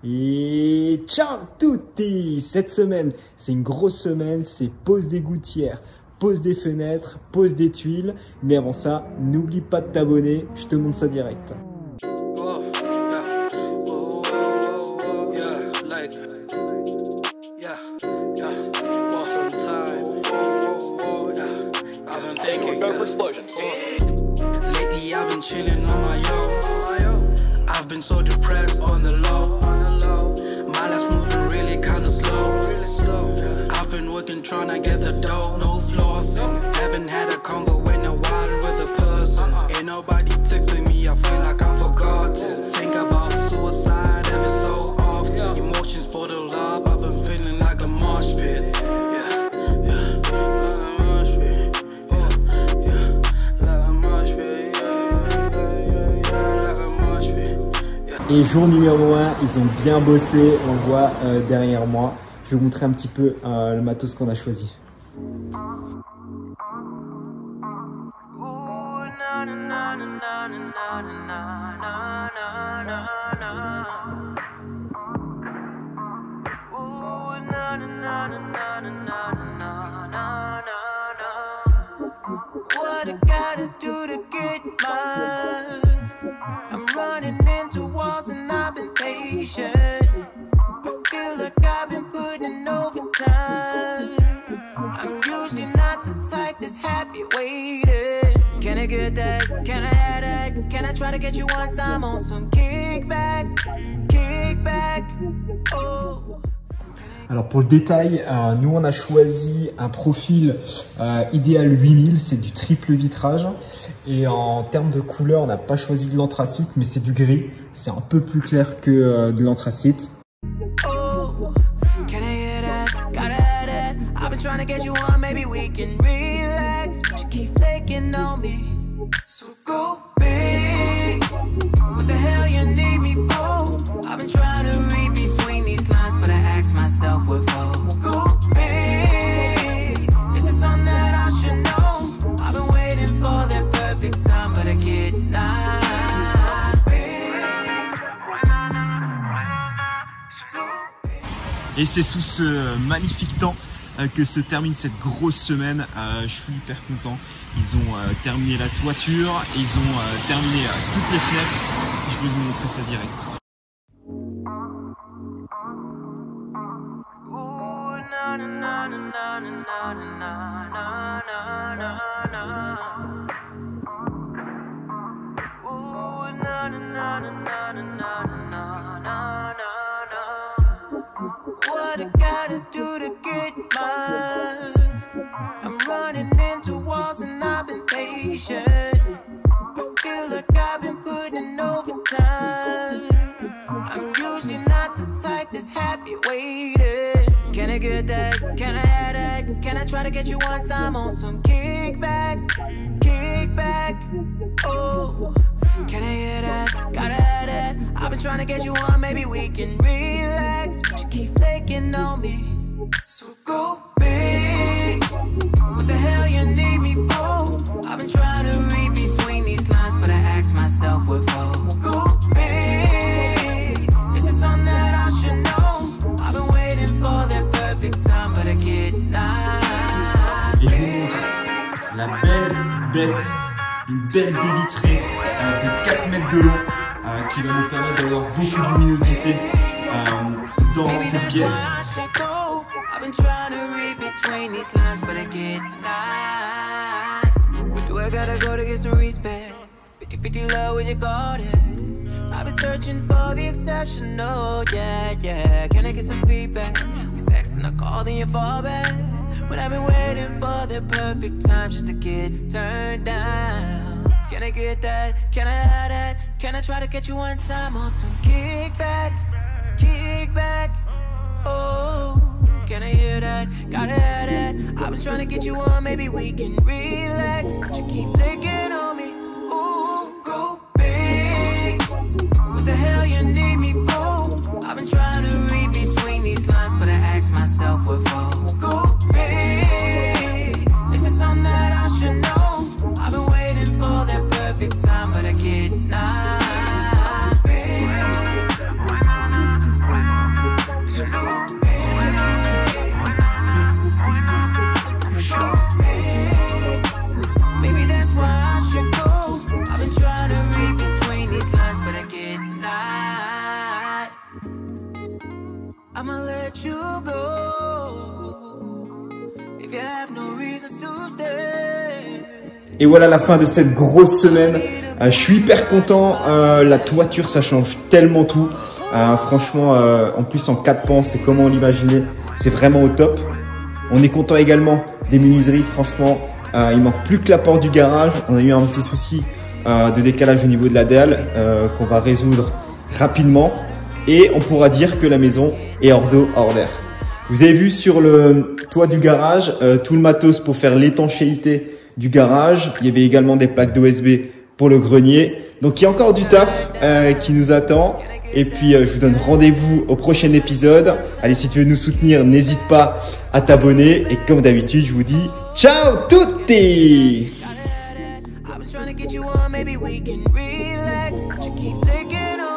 Et ciao tutti! Cette semaine, c'est une grosse semaine, c'est pose des gouttières, pose des fenêtres, pose des tuiles. Mais avant ça, n'oublie pas de t'abonner, je te montre ça direct. Lately I've been chilling on my own. I've been so depressed on the low. My life's moving really kinda slow. I've been working trying to get the dough. No flaws. Haven't had a convo in a while with a person. Ain't nobody texting me, I feel like I'm forgotten. Think about suicide every so often. Emotions bottled up, I've been feeling like a mosh pit. Et jour numéro 1, ils ont bien bossé, on le voit derrière moi. Je vais vous montrer un petit peu le matos qu'on a choisi. What I gotta do to get mine? I'm running into walls and I've been patient. I feel like I've been putting overtime. I'm usually not the type that's happy waiting. Can I get that? Can I have that? Can I try to get you one time on some kickback? Kickback. Oh. Alors pour le détail, nous on a choisi un profil idéal 8000, c'est du triple vitrage. Et en termes de couleur, on n'a pas choisi de l'anthracite, mais c'est du gris. C'est un peu plus clair que de l'anthracite. Myself with go big. Is it something that I should know? I've been waiting for that perfect time, but I get not big. Et c'est sous ce magnifique temps que se termine cette grosse semaine. Je suis hyper content. Ils ont terminé la toiture, ils ont terminé toutes les fenêtres. Je vais vous montrer ça direct. What I gotta do to get mine? I'm running into walls and I've been patient. I feel like I've been putting overtime. I'm usually not the type that's happy waiting. Can I get that? Can I have that? Can I try to get you one time on some kickback? Kickback. Oh, can I hear that? Gotta have that. I've been trying to get you on, maybe we can relax, but you keep flaking on me. So go big. What the hell you need me for? I've been trying to read between these lines, but I ask myself what for. Go big. Is it something that I should know? I've been waiting for that perfect time, but I get not. Et je vous montre la belle bête, une belle baie vitrée de 4 mètres de long qui va nous permettre d'avoir beaucoup de luminosité dans cette pièce. I've been trying to read between these lines, but I get denied. Where do I gotta go to get some respect? 50-50 love with your garden. I've been searching for the exceptional, yeah. Can I get some feedback? We sexed and I call, then you fall back. But I've been waiting for the perfect time just to get turned down. Can I get that? Can I have that? Can I try to get you one time on some kickback? Kickback. Oh, can I hear that? Gotta have that. I've been trying to get you on, maybe we can relax, but you keep flicking on me. Ooh, go big. What the hell you need me for? I've been trying to read between these lines, but I ask myself what for. Go big. Is it something that I should know? I've been waiting for that perfect time, but I get not big. I'ma let you go if you have no reason to stay. Et voilà la fin de cette grosse semaine. Je suis hyper content. La toiture, ça change tellement tout. Franchement, en plus en 4 pans, c'est comme on l'imaginait. C'est vraiment au top. On est content également des menuiseries. Franchement, il manque plus que la porte du garage. On a eu un petit souci de décalage au niveau de la dalle qu'on va résoudre rapidement. Et on pourra dire que la maison est hors d'eau, hors d'air. Vous avez vu sur le toit du garage, tout le matos pour faire l'étanchéité du garage. Il y avait également des plaques d'OSB pour le grenier. Donc il y a encore du taf qui nous attend. Et puis je vous donne rendez-vous au prochain épisode. Allez, si tu veux nous soutenir, n'hésite pas à t'abonner. Et comme d'habitude, je vous dis ciao tutti! I was trying to get you on, maybe we can relax, but you keep flicking on.